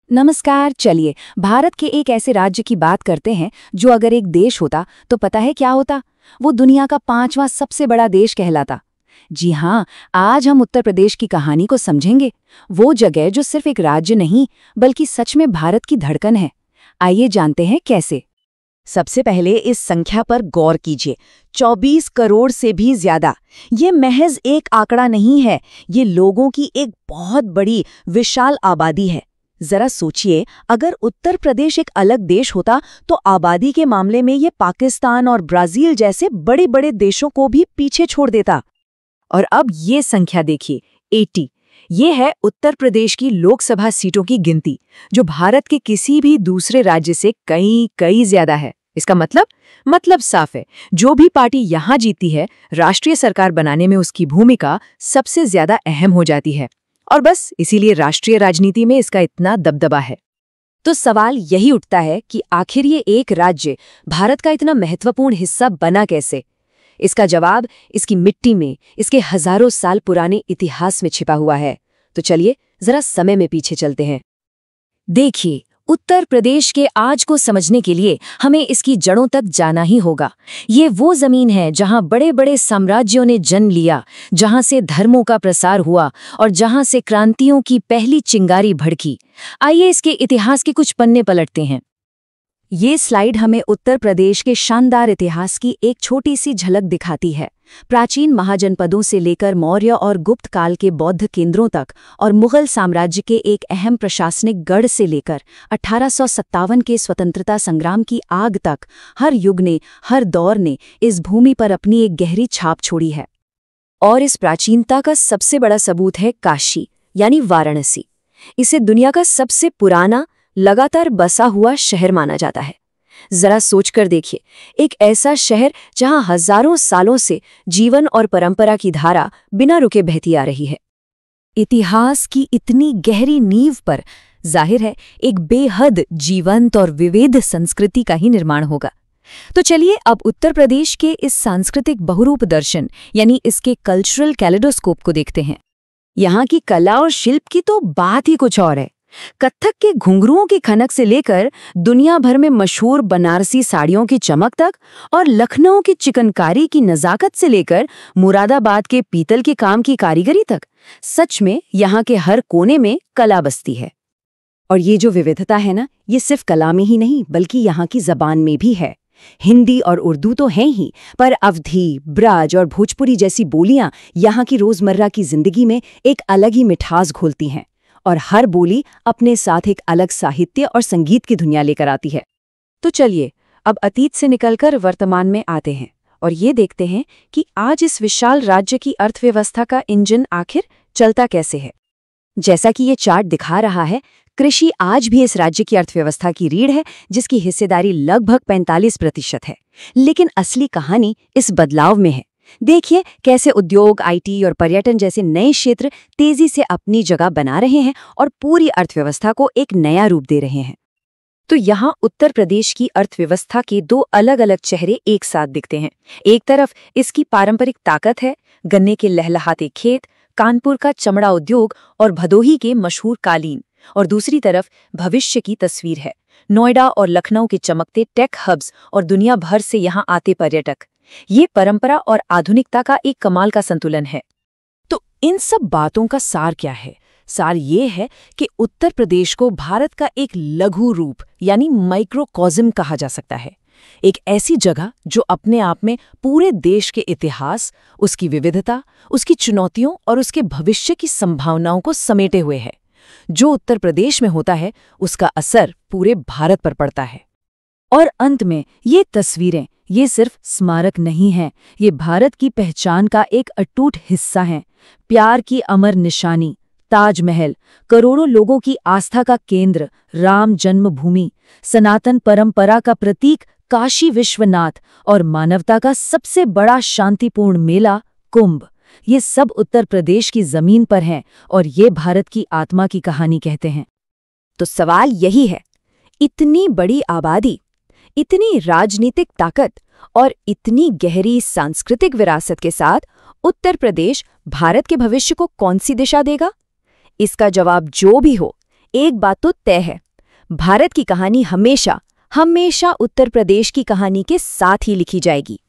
नमस्कार। चलिए भारत के एक ऐसे राज्य की बात करते हैं जो अगर एक देश होता तो पता है क्या होता? वो दुनिया का 5वां सबसे बड़ा देश कहलाता। जी हाँ, आज हम उत्तर प्रदेश की कहानी को समझेंगे। वो जगह जो सिर्फ एक राज्य नहीं बल्कि सच में भारत की धड़कन है। आइए जानते हैं कैसे। सबसे पहले इस संख्या पर गौर कीजिए। 24 करोड़ से भी ज्यादा। ये महज एक आंकड़ा नहीं है, ये लोगों की एक बहुत बड़ी विशाल आबादी है। जरा सोचिए, अगर उत्तर प्रदेश एक अलग देश होता तो आबादी के मामले में ये पाकिस्तान और ब्राजील जैसे बड़े बड़े देशों को भी पीछे छोड़ देता। और अब ये संख्या देखिए, 80। ये है उत्तर प्रदेश की लोकसभा सीटों की गिनती, जो भारत के किसी भी दूसरे राज्य से कई कई ज्यादा है। इसका मतलब साफ है, जो भी पार्टी यहाँ जीती है, राष्ट्रीय सरकार बनाने में उसकी भूमिका सबसे ज्यादा अहम हो जाती है। और बस इसीलिए राष्ट्रीय राजनीति में इसका इतना दबदबा है। तो सवाल यही उठता है कि आखिर ये एक राज्य भारत का इतना महत्वपूर्ण हिस्सा बना कैसे? इसका जवाब इसकी मिट्टी में, इसके हजारों साल पुराने इतिहास में छिपा हुआ है। तो चलिए जरा समय में पीछे चलते हैं। देखिए, उत्तर प्रदेश के आज को समझने के लिए हमें इसकी जड़ों तक जाना ही होगा। ये वो जमीन है जहां बड़े बड़े साम्राज्यों ने जन्म लिया, जहां से धर्मों का प्रसार हुआ और जहां से क्रांतियों की पहली चिंगारी भड़की। आइए इसके इतिहास के कुछ पन्ने पलटते हैं। ये स्लाइड हमें उत्तर प्रदेश के शानदार इतिहास की एक छोटी सी झलक दिखाती है। प्राचीन महाजनपदों से लेकर मौर्य और गुप्त काल के बौद्ध केंद्रों तक और मुगल साम्राज्य के एक अहम प्रशासनिक गढ़ से लेकर 1857 के स्वतंत्रता संग्राम की आग तक, हर युग ने, हर दौर ने इस भूमि पर अपनी एक गहरी छाप छोड़ी है। और इस प्राचीनता का सबसे बड़ा सबूत है काशी, यानी वाराणसी। इसे दुनिया का सबसे पुराना, लगातार बसा हुआ शहर माना जाता है। जरा सोचकर देखिए, एक ऐसा शहर जहां हजारों सालों से जीवन और परंपरा की धारा बिना रुके बहती आ रही है। इतिहास की इतनी गहरी नींव पर जाहिर है एक बेहद जीवंत और विविध संस्कृति का ही निर्माण होगा। तो चलिए अब उत्तर प्रदेश के इस सांस्कृतिक बहुरूप दर्शन यानी इसके कल्चरल कैलेडोस्कोप को देखते हैं। यहाँ की कला और शिल्प की तो बात ही कुछ और है। कत्थक के घुंघरुओं की खनक से लेकर दुनिया भर में मशहूर बनारसी साड़ियों की चमक तक, और लखनऊ की चिकनकारी की नजाकत से लेकर मुरादाबाद के पीतल के काम की कारीगरी तक, सच में यहाँ के हर कोने में कला बसती है। और ये जो विविधता है ना, ये सिर्फ कला में ही नहीं बल्कि यहाँ की जबान में भी है। हिंदी और उर्दू तो हैं ही, पर अवधी, ब्रज और भोजपुरी जैसी बोलियां यहाँ की रोजमर्रा की जिंदगी में एक अलग ही मिठास घोलती हैं। और हर बोली अपने साथ एक अलग साहित्य और संगीत की दुनिया लेकर आती है। तो चलिए अब अतीत से निकलकर वर्तमान में आते हैं और ये देखते हैं कि आज इस विशाल राज्य की अर्थव्यवस्था का इंजन आखिर चलता कैसे है। जैसा कि ये चार्ट दिखा रहा है, कृषि आज भी इस राज्य की अर्थव्यवस्था की रीढ़ है, जिसकी हिस्सेदारी लगभग 45% है। लेकिन असली कहानी इस बदलाव में है। देखिए कैसे उद्योग, आईटी और पर्यटन जैसे नए क्षेत्र तेजी से अपनी जगह बना रहे हैं और पूरी अर्थव्यवस्था को एक नया रूप दे रहे हैं। तो यहाँ उत्तर प्रदेश की अर्थव्यवस्था के दो अलग अलग चेहरे एक साथ दिखते हैं। एक तरफ इसकी पारंपरिक ताकत है, गन्ने के लहलहाते खेत, कानपुर का चमड़ा उद्योग और भदोही के मशहूर कालीन। और दूसरी तरफ भविष्य की तस्वीर है, नोएडा और लखनऊ के चमकते टेक हब्स और दुनिया भर से यहाँ आते पर्यटक। ये परंपरा और आधुनिकता का एक कमाल का संतुलन है। तो इन सब बातों का सार क्या है? सार ये है कि उत्तर प्रदेश को भारत का एक लघु रूप यानी माइक्रोकॉज्म कहा जा सकता है। एक ऐसी जगह जो अपने आप में पूरे देश के इतिहास, उसकी विविधता, उसकी चुनौतियों और उसके भविष्य की संभावनाओं को समेटे हुए है। जो उत्तर प्रदेश में होता है उसका असर पूरे भारत पर पड़ता है। और अंत में ये तस्वीरें, ये सिर्फ स्मारक नहीं हैं, ये भारत की पहचान का एक अटूट हिस्सा हैं। प्यार की अमर निशानी ताजमहल, करोड़ों लोगों की आस्था का केंद्र राम जन्मभूमि, सनातन परंपरा का प्रतीक काशी विश्वनाथ और मानवता का सबसे बड़ा शांतिपूर्ण मेला कुंभ, ये सब उत्तर प्रदेश की जमीन पर हैं और ये भारत की आत्मा की कहानी कहते हैं। तो सवाल यही है, इतनी बड़ी आबादी, इतनी राजनीतिक ताकत और इतनी गहरी सांस्कृतिक विरासत के साथ उत्तर प्रदेश भारत के भविष्य को कौन सी दिशा देगा? इसका जवाब जो भी हो, एक बात तो तय है, भारत की कहानी हमेशा उत्तर प्रदेश की कहानी के साथ ही लिखी जाएगी।